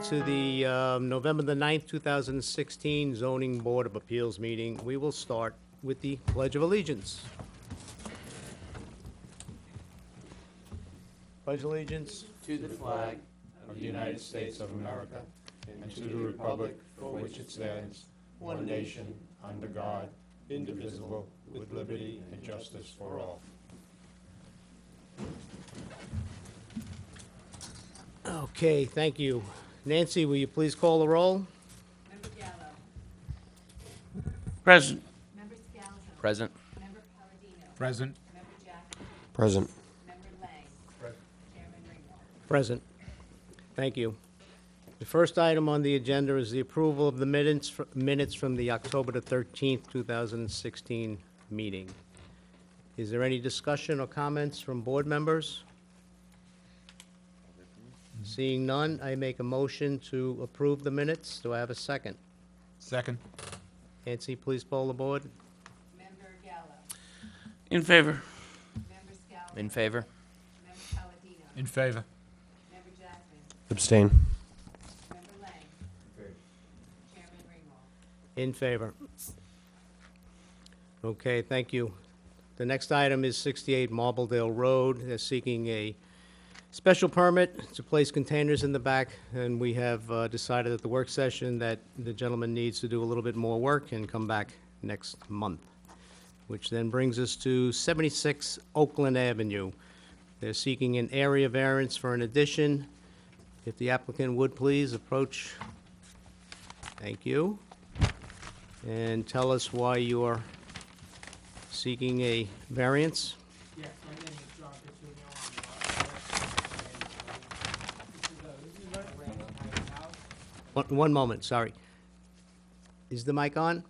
to the November the 9th, 2016 Zoning Board of Appeals meeting. We will start with the Pledge of Allegiance. Pledge allegiance To the flag of the United States of America and to the republic for which it stands, one nation, under God, indivisible, with liberty and justice for all. Okay, thank you. Nancy, will you please call the roll? Member Gallo. Present. Member Scalzo. Present. Member Palladino. Present. Member Jackson. Present. Member Lang. Present. Chairman Ringwald. Present. Thank you. The first item on the agenda is the approval of the minutes from the October the 13th, 2016 meeting. Is there any discussion or comments from board members? Seeing none, I make a motion to approve the minutes. Do I have a second? Second. Nancy, please poll the board. Member Gallo. In favor. Member Scalzo. In favor? Member Palladino. In favor. Member Jackson. Abstain. Member Lang. Chairman Ringwald. In favor. Okay, thank you. The next item is 68 Marbledale Road. They're seeking a special permit to place containers in the back, and we have decided at the work session that the gentleman needs to do a little bit more work and come back next month, which then brings us to 76 Oakland Avenue. They're seeking an area variance for an addition. If the applicant would please approach. Thank you. And tell us why you're seeking a variance. Yes, my name is John Petunia. This is a random type house. One moment, sorry. Is the mic on?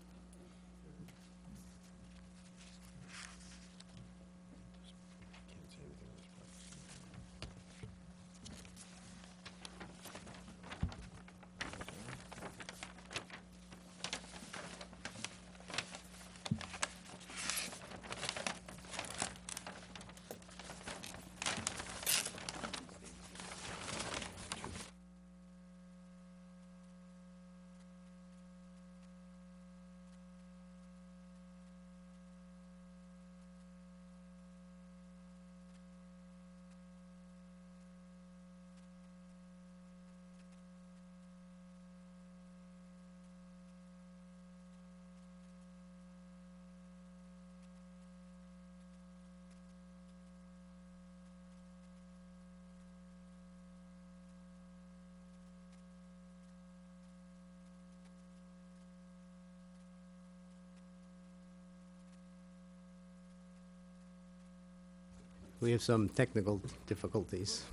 We have some technical difficulties.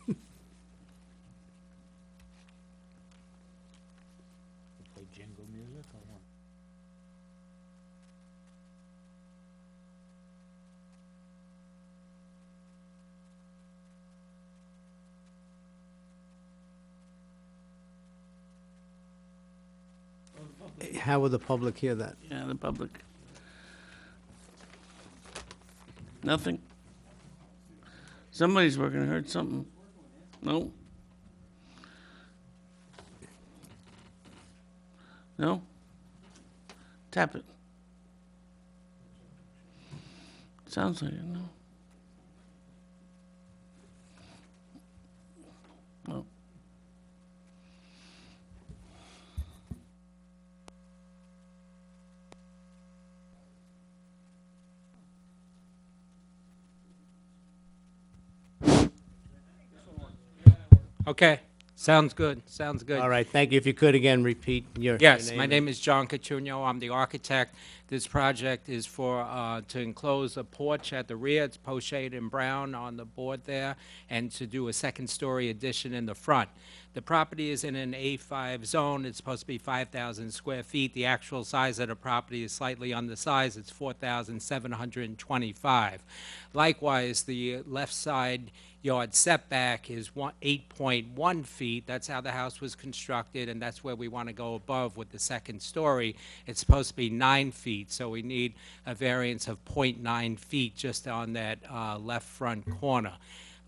Play jingle music or what? How will the public hear that? Yeah, the public. Nothing? Somebody's working, I heard something. No? No? Tap it. Sounds like it, no? No. Okay, sounds good, sounds good. All right, thank you. If you could again repeat your Yes, name. my name is John Catuno. I'm the architect. This project is for, to enclose a porch at the rear. It's post-shade in brown on the board there, and to do a second-story addition in the front. The property is in an A5 zone. It's supposed to be 5,000 square feet. The actual size of the property is slightly undersized. It's 4,725. Likewise, the left side yard setback is 8.1 feet. That's how the house was constructed, and that's where we want to go above with the second story. It's supposed to be 9 feet, so we need a variance of 0.9 feet just on that left front corner.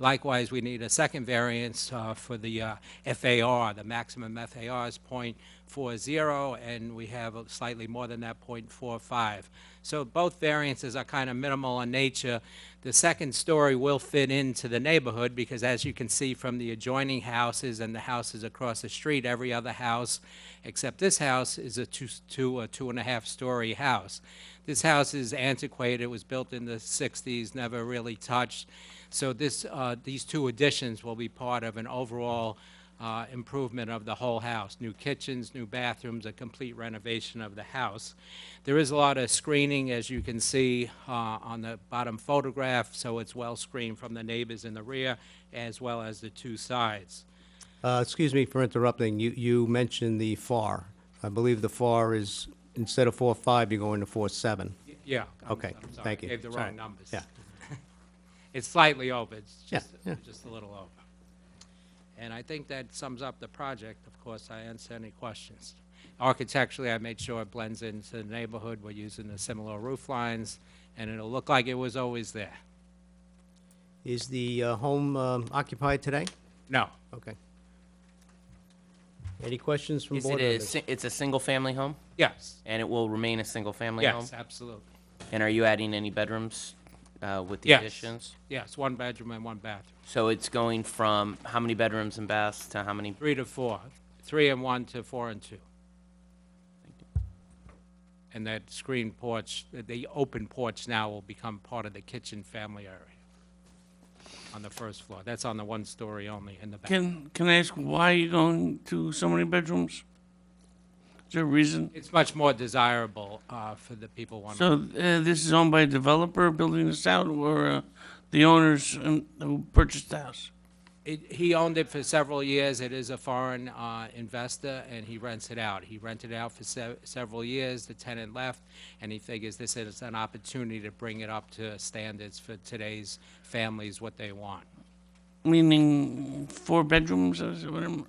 Likewise, we need a second variance for the FAR. The maximum FAR is .40, and we have slightly more than that, .45. So both variances are kind of minimal in nature. The second story will fit into the neighborhood because, as you can see from the adjoining houses and the houses across the street, every other house except this house is a two and a half story house. This house is antiquated. It was built in the 60s, never really touched. So these two additions will be part of an overall improvement of the whole house. New kitchens, new bathrooms, a complete renovation of the house. There is a lot of screening, as you can see on the bottom photograph, so it's well screened from the neighbors in the rear as well as the two sides. Excuse me for interrupting. You mentioned the FAR. I believe the FAR is, instead of 4.5, you're going to 4.7. Yeah. Okay, I'm sorry, thank you. I gave the Sorry. wrong numbers. Yeah. It's slightly over. It's Yeah, just, yeah. just a little over. And I think that sums up the project. Of course, I answer any questions. Architecturally, I made sure it blends into the neighborhood. We're using the similar roof lines, and it'll look like it was always there. Is the home occupied today? No. Okay. Any questions from Is board it a, members? it's a single-family home, Yes. and it will remain a single-family home? Yes, absolutely. And are you adding any bedrooms with the Yes. additions? Yes, one bedroom and one bathroom. So it's going from how many bedrooms and baths to how many? 3 to 4. 3 and 1 to 4 and 2. And that screen porch, the open porch now will become part of the kitchen family area on the first floor. That's on the one story only in the back. Can I ask why you're going to so many bedrooms? Is there a reason? It's much more desirable for the people wanting. So this is owned by a developer building this out, or the owners who purchased the house? He owned it for several years. It is a foreign investor, and he rents it out. He rented it out for several years. The tenant left, and he figures this is an opportunity to bring it up to standards for today's families, what they want. Meaning 4 bedrooms, or whatever?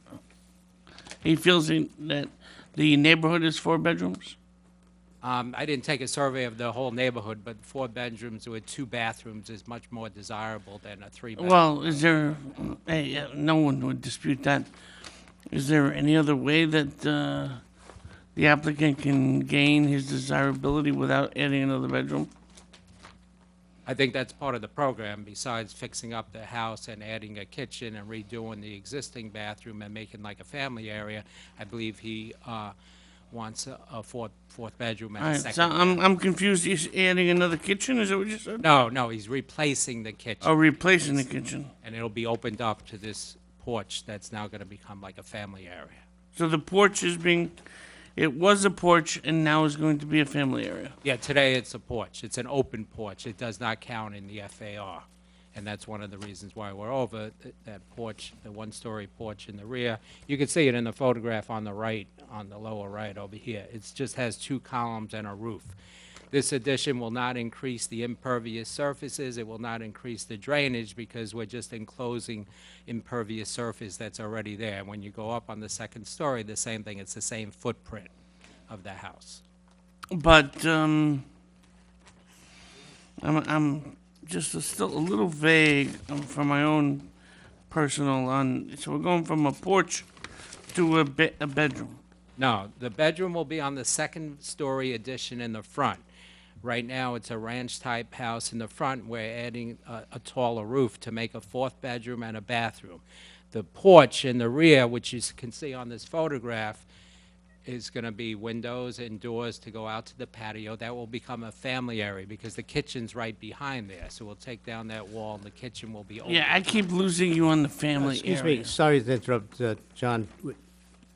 He feels that the neighborhood is 4 bedrooms? I didn't take a survey of the whole neighborhood, but 4 bedrooms with 2 bathrooms is much more desirable than a 3-bedroom. Well, is there, no one would dispute that. Is there any other way that the applicant can gain his desirability without adding another bedroom? I think that's part of the program, besides fixing up the house and adding a kitchen and redoing the existing bathroom and making like a family area. I believe he wants a fourth bedroom All and a right, second. so I'm confused. He's adding another kitchen, is that what you said? No, he's replacing the kitchen. Oh, replacing the kitchen. And it'll be opened up to this porch that's now gonna become like a family area. So the porch is being, it was a porch and now is going to be a family area. Yeah, today it's a porch. It's an open porch. It does not count in the FAR. And that's one of the reasons why we're over that porch, the one-story porch in the rear. You can see it in the photograph on the right, on the lower right over here. It just has 2 columns and a roof. This addition will not increase the impervious surfaces. It will not increase the drainage because we're just enclosing impervious surface that's already there. And when you go up on the second story, the same thing. It's the same footprint of the house. But I'm just still a little vague for my own personal on. So we're going from a porch to a bedroom. No, the bedroom will be on the second-story addition in the front. Right now, it's a ranch-type house in the front. We're adding a taller roof to make a 4th bedroom and a bathroom. The porch in the rear, which you can see on this photograph, is going to be windows and doors to go out to the patio. That will become a family area because the kitchen's right behind there. So we'll take down that wall, and the kitchen will be open. Yeah, I keep losing you on the family Excuse area. me, sorry to interrupt, John.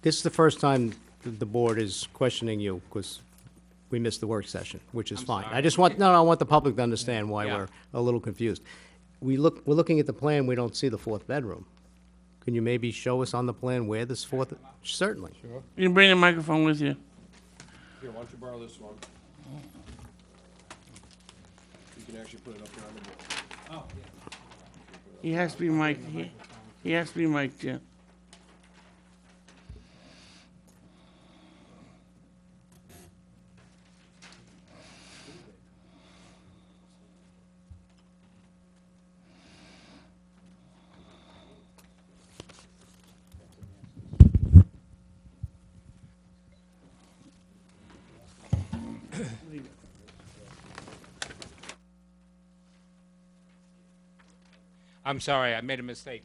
This is the first time the board is questioning you because we missed the work session, which is fine. sorry. I just want, no, I want the public to understand why Yeah. we're a little confused. We're looking at the plan, we don't see the 4th bedroom. Can you maybe show us on the plan where this 4th, certainly. You can bring the microphone with you. Here, why don't you borrow this one? You can actually put it up here on the board. He has to be mic'd. He has to be mic'd, yeah. I'm sorry, I made a mistake.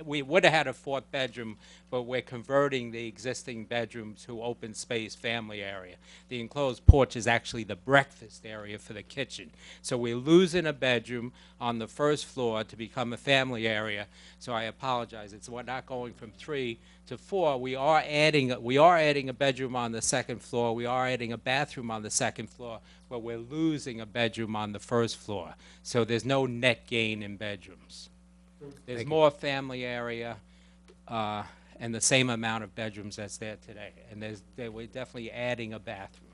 We would have had a fourth bedroom, but we're converting the existing bedroom to open space family area. The enclosed porch is actually the breakfast area for the kitchen. So we're losing a bedroom on the first floor to become a family area. So I apologize. We're not going from 3 to 4. We are adding a bedroom on the second floor. We are adding a bathroom on the second floor, but we're losing a bedroom on the first floor. So there's no net gain in bedrooms. There's Thank you. more family area and the same amount of bedrooms that's there today. And we're definitely adding a bathroom.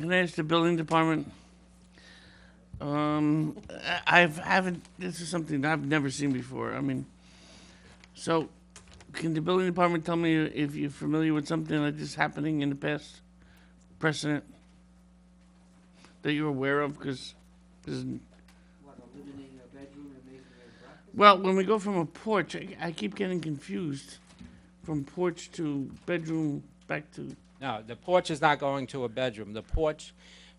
Can I ask the building department? Haven't, this is something I've never seen before. I mean, so can the building department tell me if you're familiar with something like this happening in the past? Precedent that you're aware of? Because well, when we go from a porch, I keep getting confused. From porch to bedroom back to... No, the porch is not going to a bedroom. The porch,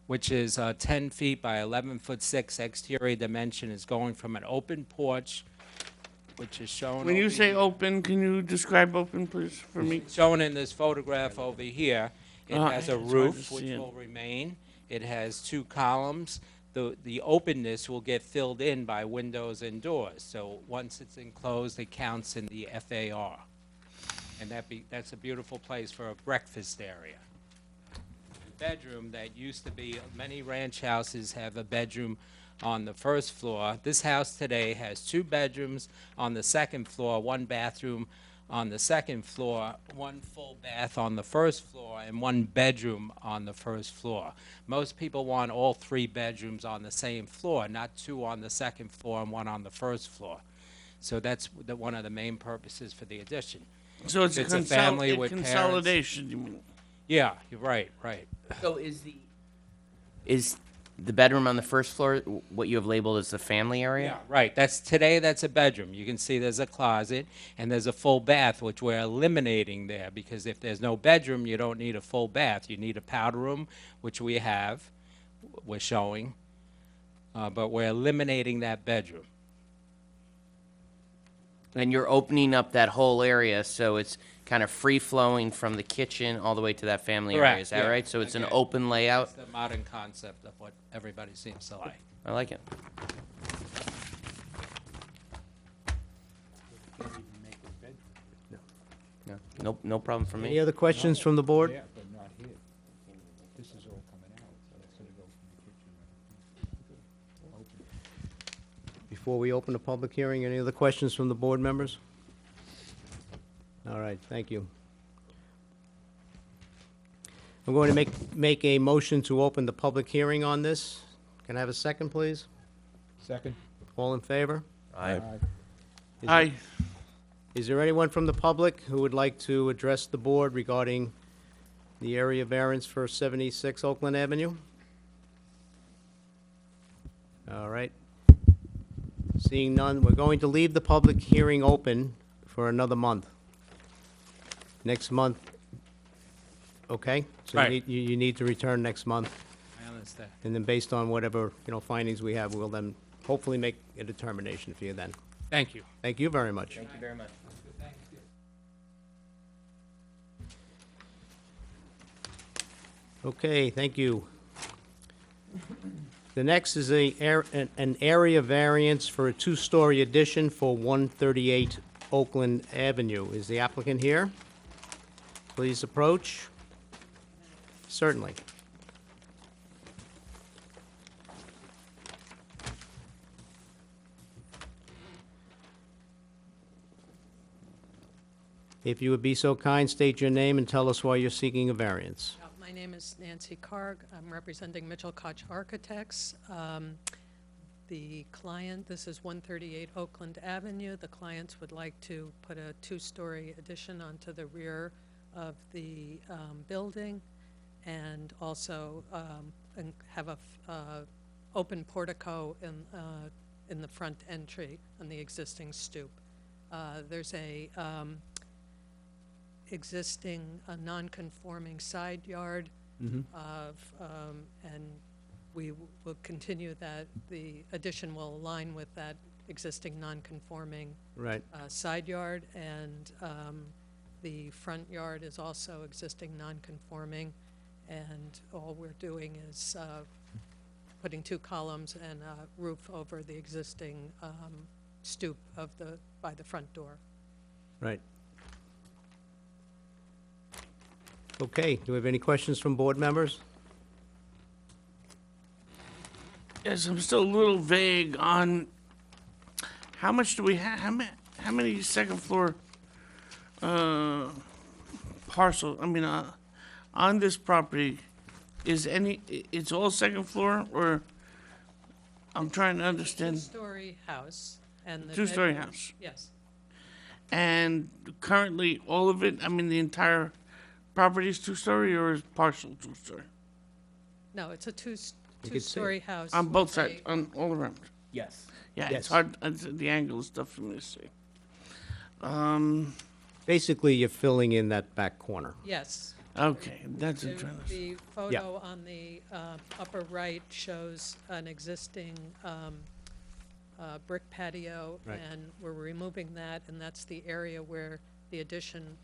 which is 10 feet by 11'6" exterior dimension, is going from an open porch, which is shown When you over say here. open, can you describe open, please, for me? Shown in this photograph over here. It has a It's hard roof, to which see it. will remain. It has 2 columns. The openness will get filled in by windows and doors. So once it's enclosed, it counts in the FAR. And that's a beautiful place for a breakfast area. The bedroom that used to be, many ranch houses have a bedroom on the first floor. This house today has 2 bedrooms on the second floor, 1 bathroom on the second floor, 1 full bath on the first floor, and 1 bedroom on the first floor. Most people want all 3 bedrooms on the same floor, not 2 on the second floor and 1 on the first floor. So that's one of the main purposes for the addition. So it's It's a family with parents. consolidation, you mean? Yeah, you're right. So is the bedroom on the first floor what you have labeled as the family area? Yeah, right. That's a bedroom. You can see there's a closet and there's a full bath, which we're eliminating there because if there's no bedroom, you don't need a full bath. You need a powder room, which we're showing, but we're eliminating that bedroom. And you're opening up that whole area so it's kind of free-flowing from the kitchen all the way to that family area. Correct, Is that yeah. right? So it's an Okay. open layout? That's the modern concept of what everybody seems to like. I like it. No problem for Any me. other questions from the board? Yeah, but not here. This is all coming out, so it's gonna go from the kitchen. Before we open the public hearing, any other questions from the board members? All right, thank you. I'm going to make a motion to open the public hearing on this. Can I have a second, please? Second? All in favor? Aye. Aye. Is there anyone from the public who would like to address the board regarding the area variance for 76 Oakland Avenue? All right. Seeing none, we're going to leave the public hearing open for another month. Next month, okay? So Right. you need to return next month, I understand. and then based on whatever, findings we have, we'll then hopefully make a determination for you then. Thank you. Thank you very much. Thank you very much. Okay, thank you. The next is an area variance for a 2-story addition for 138 Oakland Avenue. Is the applicant here? Please approach. Certainly. If you would be so kind, state your name and tell us why you're seeking a variance. My name is Nancy Karg. I'm representing Mitchell Koch Architects. The client, this is 138 Oakland Avenue. The clients would like to put a 2-story addition onto the rear of the building and also have a open portico in the front entry on the existing stoop. There's a existing non-conforming side yard and we will continue that, the addition will align with that existing non-conforming Right. side yard, and the front yard is also existing non-conforming, and all we're doing is putting 2 columns and a roof over the existing stoop of by the front door. Right. Okay, do we have any questions from board members? Yes, I'm still a little vague on how much do we have, how many second floor parcel, on this property, it's all second floor, or, I'm trying to understand, Two-story house and the two-story bedrooms- house. Yes. And currently, all of it, the entire property is two-story, or is partial two-story? No, it's a You could see two-story house. On both with sides, a- on all around? Yes. Yeah, Yes. it's hard, the angle is tough for me to see. Basically, you're filling in that back corner. Yes. Okay, that's what I'm The trying to see. the photo on the upper right shows an existing brick patio, Right. and we're removing that, and that's the area where the addition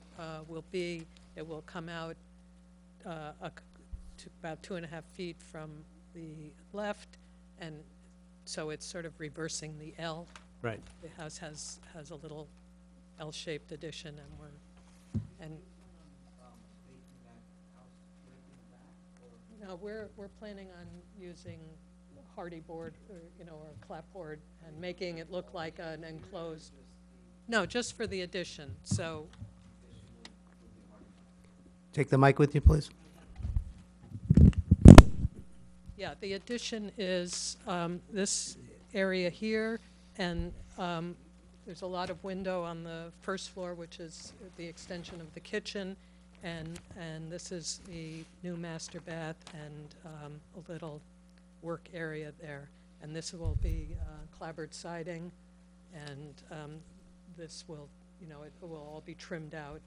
will be. It will come out to about 2.5 feet from the left, and so it's sort of reversing the L. Right. The house has a little L-shaped addition, and no, we're planning on using hardy board, or clapboard, and making it look like an enclosed. No, just for the addition, so, Take the mic with you, please. yeah, the addition is this area here, and there's a lot of window on the first floor, which is the extension of the kitchen, and this is the new master bath and a little work area there. And this will be clapboard siding, and this will, it will all be trimmed out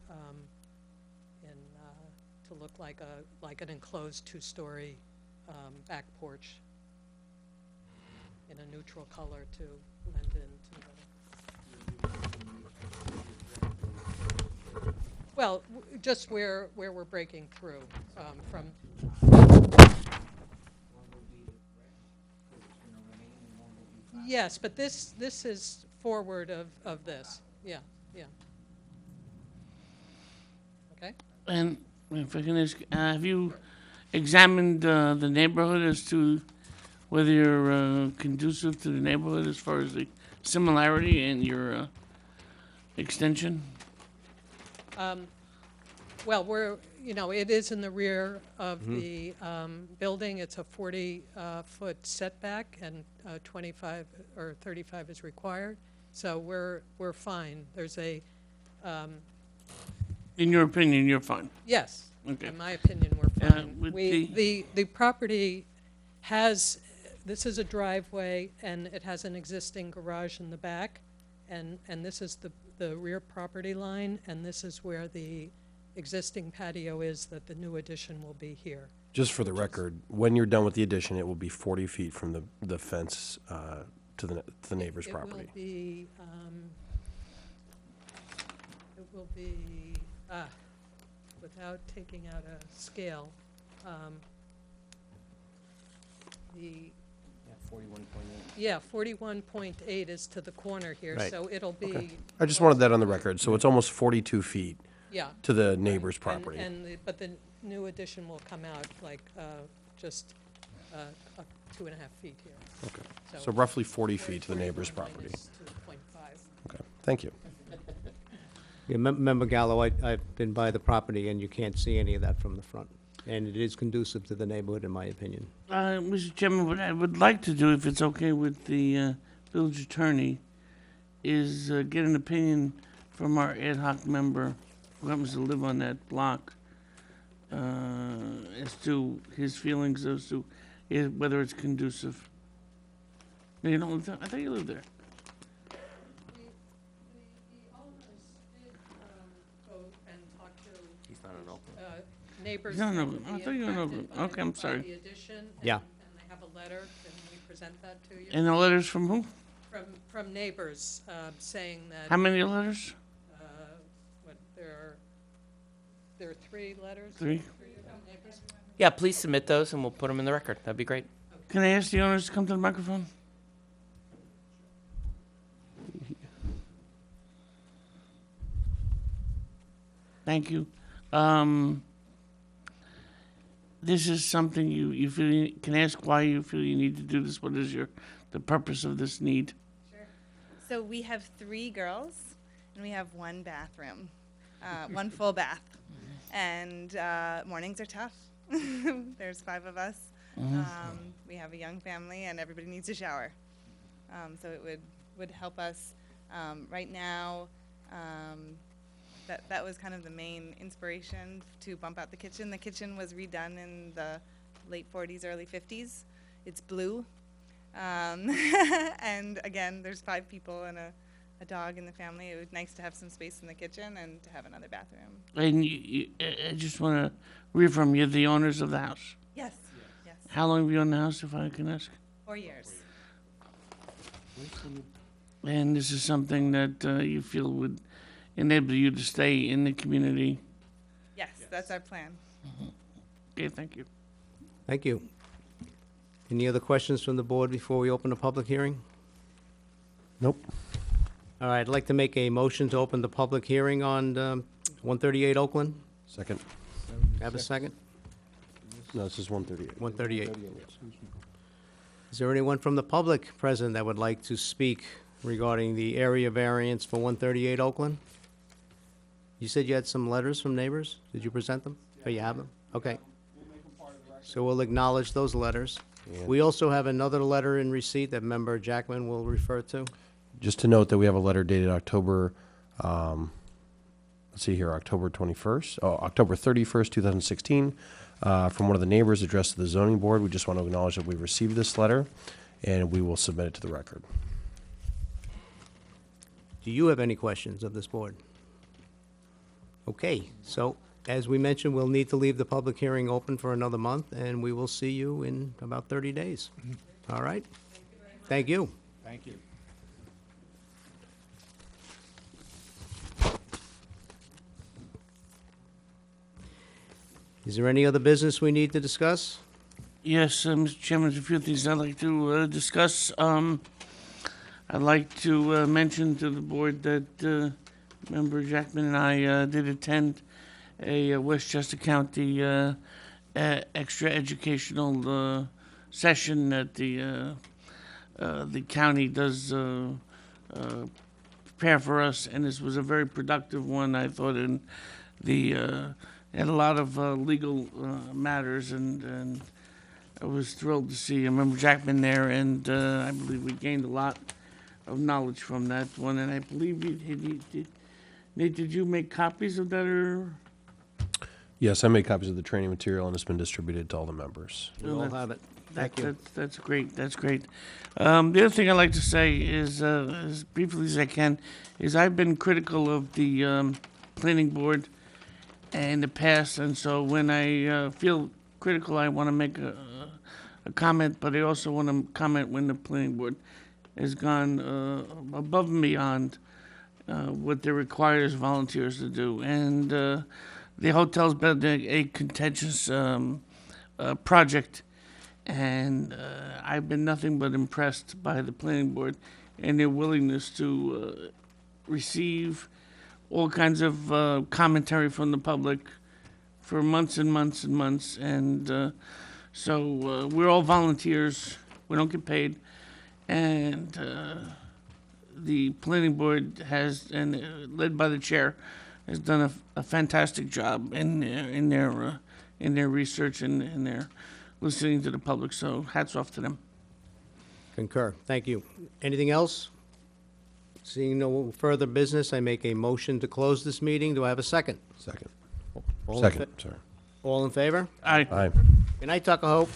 to look like an enclosed 2-story back porch in a neutral color to blend into the. Well, just where we're breaking through from. Yes, but this is forward of this. Yeah. Okay. And if I can ask, have you examined the neighborhood as to whether you're conducive to the neighborhood as far as the similarity in your extension? Well, it is in the rear of the building. It's a 40-foot setback, and 25 or 35 is required. So we're fine. There's a, In your opinion, you're fine. yes. Okay. In my opinion, we're fine. with The property has, this is a driveway, and it has an existing garage in the back, and this is the rear property line, and this is where the existing patio is, that the new addition will be here. Just for the record, when you're done with the addition, it will be 40 feet from the fence to the neighbor's property. It will be, without taking out a scale, the, 41.8. yeah, 41.8 is to the corner here, Right. so it'll be. I just wanted that on the record, so it's almost 42 feet Yeah. to the neighbor's And- property. But the new addition will come out like just 2.5 feet here. Okay, so roughly 40 feet to the neighbor's 41 property. minus 2.5. Okay, thank you. Yeah, Member Gallo, I've been by the property, and you can't see any of that from the front. And it is conducive to the neighborhood, in my opinion. Mr. Chairman, what I would like to do, if it's okay with the village attorney, is get an opinion from our ad hoc member who happens to live on that block as to his feelings as to whether it's conducive. No, you don't live there? I thought you lived there. The owners did go and talk to He's not an Oakland. neighbors. No, no, that would I be thought you were in impacted Oakland. by- Okay, I'm by sorry. the addition, Yeah. and they have a letter. Can we present that to you? And the letters from who? From neighbors saying that. How many letters? What, there are 3 letters? 3. From neighbors? Yeah, please submit those and we'll put them in the record. That'd be great. Can I ask the owners to come to the microphone? Thank you. This is something you feel, can I ask why you feel you need to do this? What is the purpose of this need? So we have 3 girls, and we have 1 bathroom, 1 full bath. And mornings are tough. There's 5 of us. We have a young family, and everybody needs a shower. So it would help us. Right now, that was kind of the main inspiration to bump out the kitchen. The kitchen was redone in the late 40s, early 50s. It's blue. And again, there's 5 people and a dog in the family. It was nice to have some space in the kitchen and to have another bathroom. And I just want to reaffirm, you're the owners of the house. Yes, yes. How long have you owned the house, if I can ask? 4 years. And this is something that you feel would enable you to stay in the community? Yes, that's our plan. Okay, thank you. Thank you. Any other questions from the board before we open the public hearing? Nope. All right, I'd like to make a motion to open the public hearing on 138 Oakland. Second. Have a second? No, this is 138. 138. Is there anyone from the public present that would like to speak regarding the area variance for 138 Oakland? You said you had some letters from neighbors? Did you present them? Oh, you have them? Okay. So we'll acknowledge those letters. And We also have another letter in receipt that member Jackman will refer to. just to note that we have a letter dated October, let's see here, October 31st, 2016, from one of the neighbors addressed to the zoning board. We just want to acknowledge that we received this letter, and we will submit it to the record. Do you have any questions of this board? Okay, so as we mentioned, we'll need to leave the public hearing open for another month, and we will see you in about 30 days. All right? Thank you. Thank you. Is there any other business we need to discuss? Yes, Mr. Chairman, there's a few things I'd like to discuss. I'd like to mention to the board that Member Jackman and I did attend a Westchester County extra educational session that the county does prepare for us, and this was a very productive one, I thought, and had a lot of legal matters, and I was thrilled to see Member Jackman there, and I believe we gained a lot of knowledge from that one, and I believe Nate, did you make copies of that, or? Yes, I made copies of the training material, and it's been distributed to all the members. We all have it. Thank you. That's great, that's great. The other thing I'd like to say is, as briefly as I can, is I've been critical of the planning board in the past, and so when I feel critical, I want to make a comment, but I also want to comment when the planning board has gone above and beyond what they're required as volunteers to do. And the hotel's been a contentious project, and I've been nothing but impressed by the planning board and their willingness to receive all kinds of commentary from the public for months and months and months. And so we're all volunteers. We don't get paid. And the planning board has, and led by the chair, has done a fantastic job in their research and in their listening to the public. So hats off to them. Concur. Thank you. Anything else? Seeing no further business, I make a motion to close this meeting. Do I have a second? Second. All in Second, sorry. All in favor? Aye. Aye. Good night, Tuckahoe.